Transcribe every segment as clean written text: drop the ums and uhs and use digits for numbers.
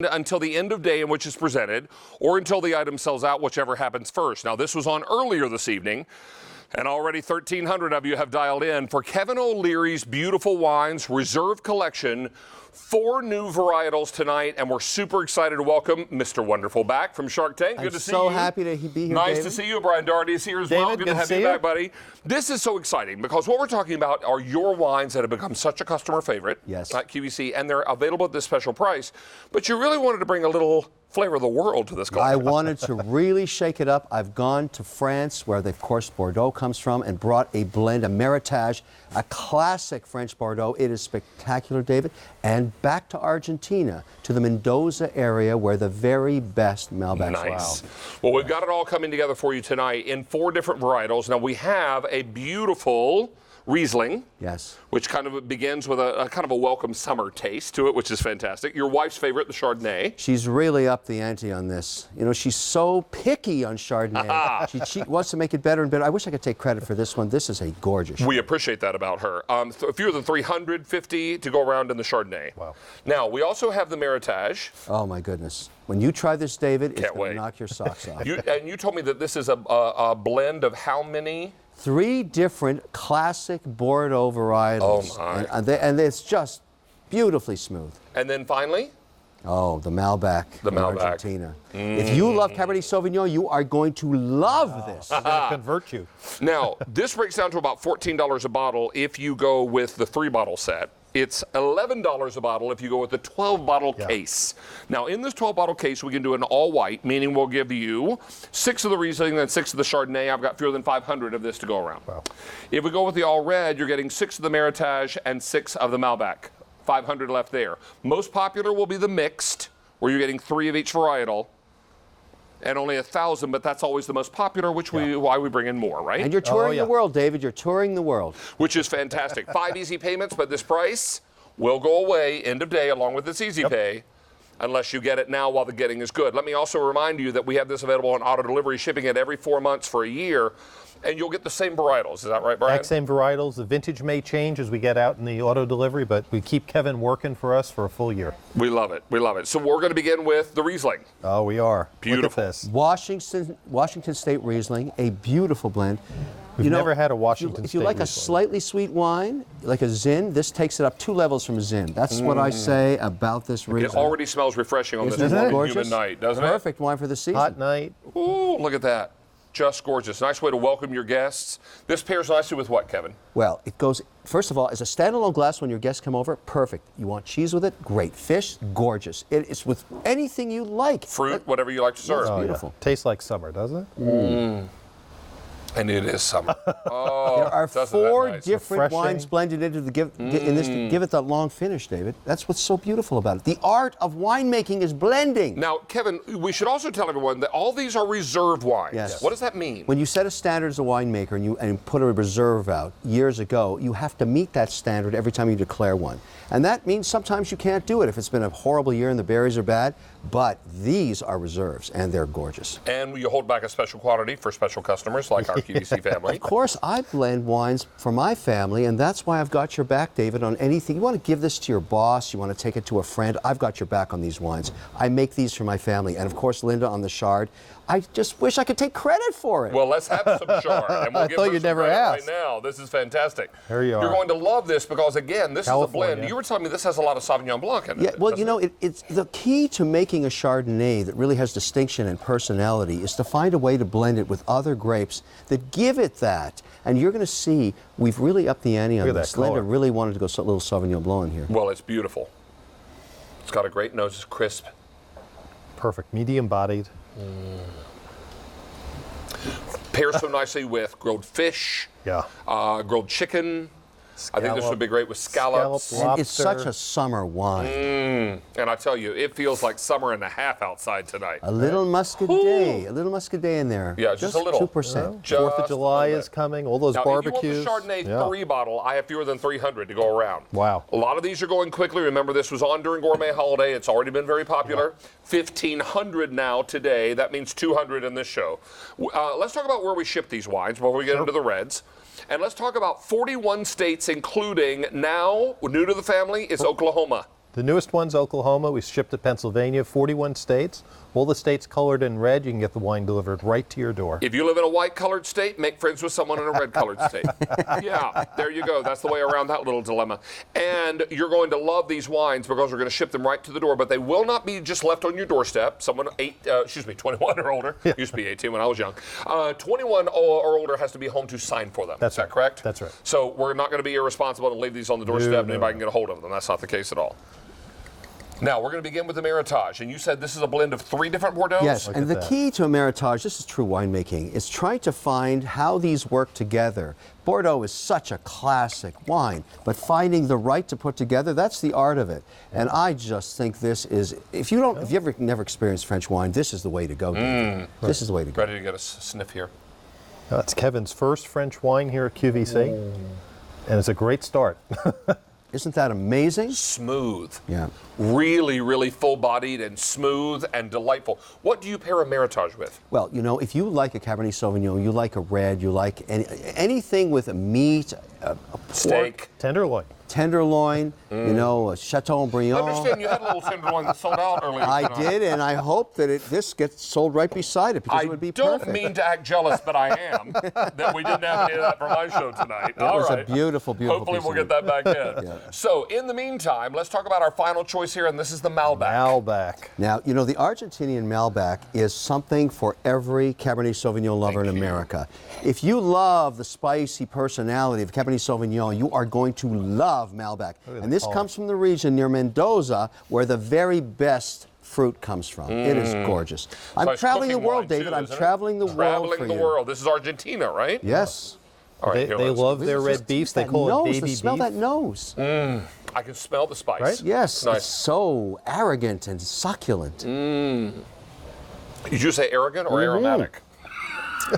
until the end of day in which it's presented, or until the item sells out, whichever happens first. Now, this was on earlier this evening, and already 1,300 of you have dialed in for Kevin O'Leary's Beautiful Wines Reserve Collection. 4 new varietals tonight, and we're super excited to welcome Mr. Wonderful back from Shark Tank. Good to see you. I'm so happy to be here, Nice David. to see you. Brian Doherty is here as well. Good to have you back, buddy. This is so exciting because what we're talking about are your wines that have become such a customer favorite at QVC, and they're available at this special price. But you really wanted to bring a little flavor of the world to this collection. I wanted to really shake it up. I've gone to France, where, of course, Bordeaux comes from, and brought a blend, a Meritage, a classic French Bordeaux. It is spectacular, David. And back to Argentina, to the Mendoza area, where the very best Malbecs. Nice. Wow. Well, we've got it all coming together for you tonight in 4 different varietals. Now, we have a beautiful Riesling, which kind of begins with a kind of a welcome summer taste to it, which is fantastic. Your wife's favorite, the Chardonnay. She's really up the ante on this. You know, she's so picky on Chardonnay. she wants to make it better and better. I wish I could take credit for this one. This is a gorgeous. We appreciate that about her. Fewer than 350 to go around in the Chardonnay. Wow. Now, we also have the Meritage. Oh, my goodness. When you try this, David, it's going to knock your socks off. And you told me that this is a blend of how many? 3 different classic Bordeaux varietals. Oh, my. And it's just beautifully smooth. And then finally? Oh, the Malbec from Argentina. If you love Cabernet Sauvignon, you are going to love this. It's going to convert you. Now, this breaks down to about $14 a bottle if you go with the 3-bottle set. It's $11 a bottle if you go with the 12-bottle case. Now, in this 12-bottle case, we can do an all-white, meaning we'll give you 6 of the Riesling and 6 of the Chardonnay. I've got fewer than 500 of this to go around. Wow. If we go with the all-red, you're getting 6 of the Meritage and 6 of the Malbec. 500 left there. Most popular will be the mixed, where you're getting 3 of each varietal, and only 1,000, but that's always the most popular, which why we bring in more, right? And you're touring the world, David. You're touring the world. Which is fantastic. 5 easy payments, but this price will go away end of day along with this easy pay, unless you get it now while the getting is good. Let me also remind you that we have this available on auto delivery, shipping it every 4 months for a year, and you'll get the same varietals. Is that right, Brian? Exact same varietals. The vintage may change as we get out in the auto delivery, but we keep Kevin working for us for a full year. We love it. We love it. So we're going to begin with the Riesling. Oh, we are. Beautiful. Look at this. Washington State Riesling, a beautiful blend. We've never had a Washington If State you like Riesling. a slightly sweet wine, like a Zin, this takes it up 2 levels from a Zin. That's what I say about this Riesling. It already smells refreshing on this Isn't warm, humid night, doesn't it? Perfect wine for the season. Hot night. Ooh, look at that. Just gorgeous. Nice way to welcome your guests. This pairs nicely with what, Kevin? Well, it goes, first of all, as a standalone glass when your guests come over, perfect. You want cheese with it? Great. Fish? Gorgeous. It's with anything you like. Fruit, whatever you like to serve. It's beautiful. Tastes like summer, doesn't it? And it is summer. Oh, There are 4 different Refreshing. wines blended into the in this to give it that long finish, David. That's what's so beautiful about it. The art of winemaking is blending. Now, Kevin, we should also tell everyone that all these are reserve wines. Yes. What does that mean? When you set a standard as a winemaker and put a reserve out years ago, you have to meet that standard every time you declare one. And that means sometimes you can't do it if it's been a horrible year and the berries are bad. But these are reserves, and they're gorgeous. And you hold back a special quantity for special customers like our QVC family. Of course, I blend wines for my family, and that's why I've got your back, David, on anything. You want to give this to your boss, you want to take it to a friend, I've got your back on these wines. I make these for my family, and of course, Linda on the Chard. I just wish I could take credit for it. Well, let's have some Chard. And we'll I thought you'd never ask. Right now. This is fantastic. There you are. You're going to love this because, again, this California. is a blend. You were telling me this has a lot of Sauvignon Blanc in it. Yeah, well, you know, it's the key to making a Chardonnay that really has distinction and personality is to find a way to blend it with other grapes that give it that. And you're going to see we've really upped the ante on Look at this. that color. Linda really wanted to go a little Sauvignon Blanc in here. Well, it's beautiful. It's got a great nose. It's crisp. Perfect. Medium bodied. Pairs so nicely with grilled fish, grilled chicken. I think this would be great with scallops. And it's such a summer wine. And I tell you, it feels like summer and a half outside tonight. A little muscadet, in there. Yeah, just a little. 2%. Just 4th of July a little is coming. All those now, barbecues. If you want the Chardonnay 3-bottle, I have fewer than 300 to go around. Wow. A lot of these are going quickly. Remember, this was on during Gourmet Holiday. It's already been very popular. 1,500 now today. That means 200 in this show. Let's talk about where we ship these wines before we get into the reds. And let's talk about 41 states, including now, new to the family, is Oklahoma. The newest one's Oklahoma. We shipped to Pennsylvania, 41 states. All the states colored in red. You can get the wine delivered right to your door. If you live in a white-colored state, make friends with someone in a red-colored state. Yeah, there you go. That's the way around that little dilemma. And you're going to love these wines because we're going to ship them right to the door, but they will not be just left on your doorstep. Someone 21 or older. Yeah. Used to be 18 when I was young. 21 or older has to be home to sign for them. Is that correct? That's right. So we're not going to be irresponsible and leave these on the doorstep and anybody can get a hold of them. That's not the case at all. Now, we're going to begin with the Meritage, and you said this is a blend of 3 different Bordeaux? Yes, and the key to a Meritage, this is true winemaking, is trying to find how these work together. Bordeaux is such a classic wine, but finding the right to put together, that's the art of it. And I just think this is, if you ever never experienced French wine, this is the way to go. This is the way to go. Ready to get a sniff here? That's Kevin's first French wine here at QVC, and it's a great start. Isn't that amazing? Smooth. Yeah. Really, really full-bodied and smooth and delightful. What do you pair a Meritage with? Well, you know, if you like a Cabernet Sauvignon, you like a red, you like anything with a meat, a steak, tenderloin, you know, a Chateaubriand. I understand you had a little tenderloin that sold out earlier I tonight. did, and I hope that this gets sold right beside it because it would be perfect. I don't mean to act jealous, but I am that we didn't have any of that for my show tonight. It was a beautiful, beautiful Hopefully piece we'll of get that back in. Yeah. So in the meantime, let's talk about our final choice here, and this is the Malbec. Malbec. Now, you know, the Argentinian Malbec is something for every Cabernet Sauvignon lover in America. If you love the spicy personality of Cabernet Sauvignon, you are going to love Malbec. And this comes from the region near Mendoza, where the very best fruit comes from. It is gorgeous. I'm traveling the world, David. I'm traveling the world for you. This is Argentina, right? Yes. All right, they love their red beef. They call it baby beef. Smell that nose. I can smell the spice. Right? Yes. Nice. It's so arrogant and succulent. Did you say arrogant or aromatic?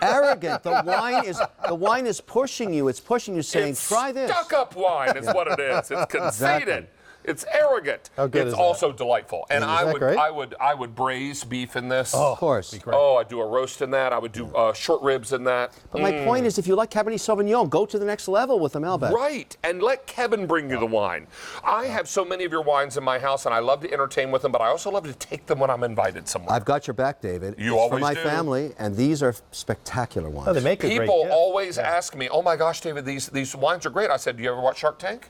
Arrogant. The wine is pushing you. It's pushing you, saying, "Try this." Stuck-up wine is what it is. It's conceited. Exactly. It's arrogant. How good it's is also delightful. And that I would braise beef in this. Oh, of course. Oh, I'd do a roast in that. I would do short ribs in that. But my point is, if you like Cabernet Sauvignon, go to the next level with the Malbec. Right, and let Kevin bring you the wine. I have so many of your wines in my house, and I love to entertain with them, but I also love to take them when I'm invited somewhere. I've got your back, David. You it's always for my do. family, and these are spectacular wines. Oh, they make a great People gift. always ask me, "Oh my gosh, David, these wines are great." I said, "Do you ever watch Shark Tank?"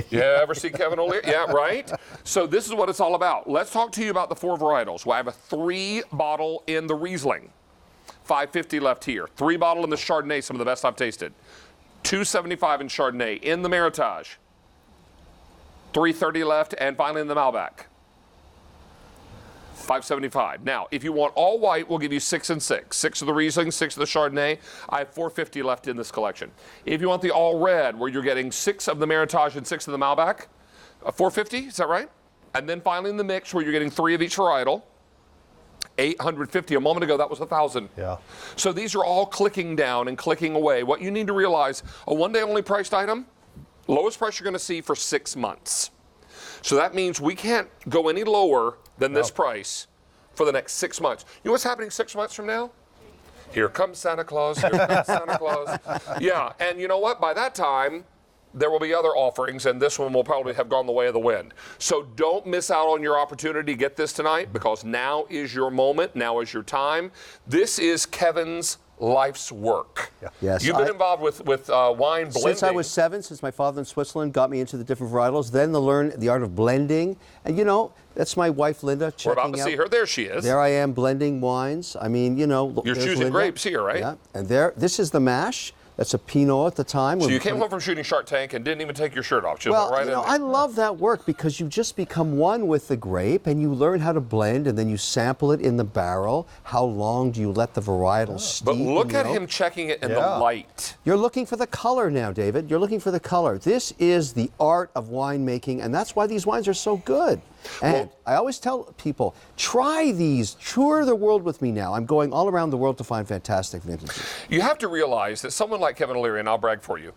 You ever see Kevin O'Leary? Yeah, right? So this is what it's all about. Let's talk to you about the 4 varietals. Well, I have a 3-bottle in the Riesling. $5.50 left here. 3-bottle in the Chardonnay, some of the best I've tasted. $2.75 in Chardonnay. In the Meritage. $3.30 left, and finally in the Malbec. $5.75. Now, if you want all white, we'll give you 6 and 6. 6 of the Riesling, 6 of the Chardonnay. I have $4.50 left in this collection. If you want the all red, where you're getting 6 of the Meritage and 6 of the Malbec, $4.50, is that right? And then finally in the mix, where you're getting 3 of each varietal, $850. A moment ago, that was $1,000. Yeah. So these are all clicking down and clicking away. What you need to realize, a one-day only priced item, lowest price you're going to see for 6 months. So that means we can't go any lower than this price for the next 6 months. You know what's happening 6 months from now? Here comes Santa Claus, here comes Santa Claus. Yeah, and you know what? By that time, there will be other offerings, and this one will probably have gone the way of the wind. So don't miss out on your opportunity to get this tonight, because now is your moment, now is your time. This is Kevin's life's work. Yeah. Yes, You've been involved with wine blending. Since I was 7, since my father in Switzerland got me into the different varietals, then to learn the art of blending. And you know, that's my wife Linda checking We're about to see her. There she is. There I am blending wines. I mean, you know. You're choosing Linda. grapes here, right? Yeah. And this is the mash. That's a Pinot at the time. So you came home from shooting Shark Tank and didn't even take your shirt off. Just Well, right you know, in I love that work because you just become one with the grape and you learn how to blend, and then you sample it in the barrel. How long do you let the varietal steep? But look at him checking it in the light. You're looking for the color now, David. You're looking for the color. This is the art of winemaking, and that's why these wines are so good. And I always tell people, try these. Tour the world with me now. I'm going all around the world to find fantastic vintages. You have to realize that someone like Kevin O'Leary, and I'll brag for you,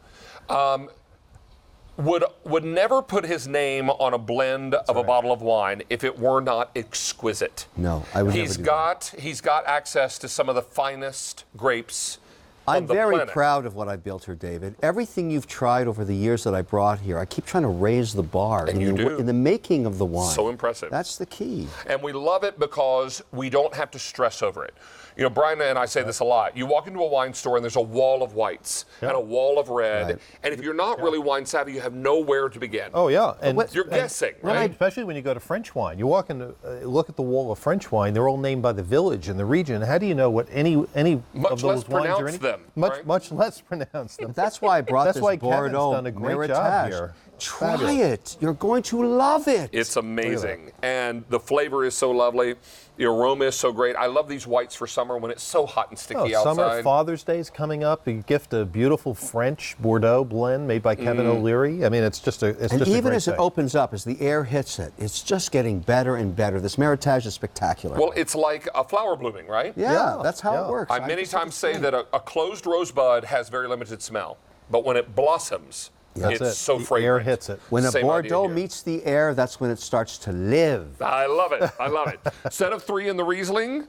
would never put his name on a blend of a bottle of wine if it were not exquisite. No, I would never do that. He's got access to some of the finest grapes I'm the very planet. proud of what I built here, David. Everything you've tried over the years that I brought here, I keep trying to raise the bar And you do. in the making of the wine. So impressive. That's the key. And we love it because we don't have to stress over it. You know, Brian and I say this a lot. You walk into a wine store and there's a wall of whites and a wall of red. Right. And if you're not really wine savvy, you have nowhere to begin. Oh yeah, and You're guessing, Right, right? especially when you go to French wine. You walk in, look at the wall of French wine. They're all named by the village and the region. How do you know what any Much of those less wines are? pronounce them, right? Much less pronounce them. That's why I brought That's this why Kevin's Bordeaux done a great job Meritage. here. Try Fabulous. it. You're going to love it. It's amazing. And the flavor is so lovely. The aroma is so great. I love these whites for summer when it's so hot and sticky outside. Summer, Father's Day is coming up. You gift a beautiful French Bordeaux blend made by Kevin O'Leary. I mean, it's just a and just a even great as it thing. opens up, as the air hits it, it's just getting better and better. This Meritage is spectacular. Well, it's like a flower blooming, right? yeah, that's how it works. I many times say that a closed rosebud has very limited smell, but when it blossoms, That's it's it. so The fragrant. air hits it. When a Same idea Bordeaux here. meets the air, that's when it starts to live. I love it. I love it. Set of 3 in the Riesling,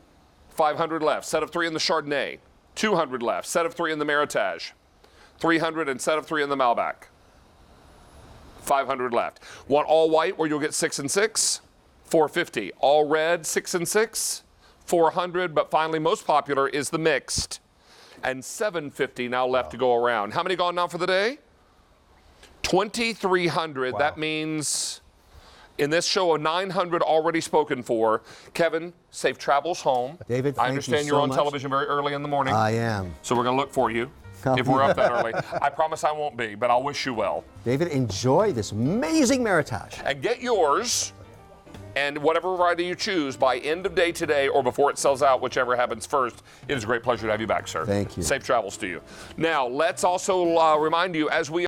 500 left. Set of 3 in the Chardonnay, 200 left. Set of 3 in the Meritage, 300, and set of 3 in the Malbec, 500 left. Want all white where you'll get 6 and 6, 450. All red, 6 and 6, 400. But finally, most popular is the mixed, and 750 now left to go around. How many gone now for the day? 2,300. Wow. That means in this show, a 900 already spoken for. Kevin, safe travels home. David, I thank you understand so you're on much. television very early in the morning. I am. So we're going to look for you if we're up that early. I promise I won't be, but I'll wish you well. David, enjoy this amazing Meritage. And get yours and whatever variety you choose by end of day today or before it sells out, whichever happens first. It is a great pleasure to have you back, sir. Thank you. Safe travels to you. Now, let's also remind you, as we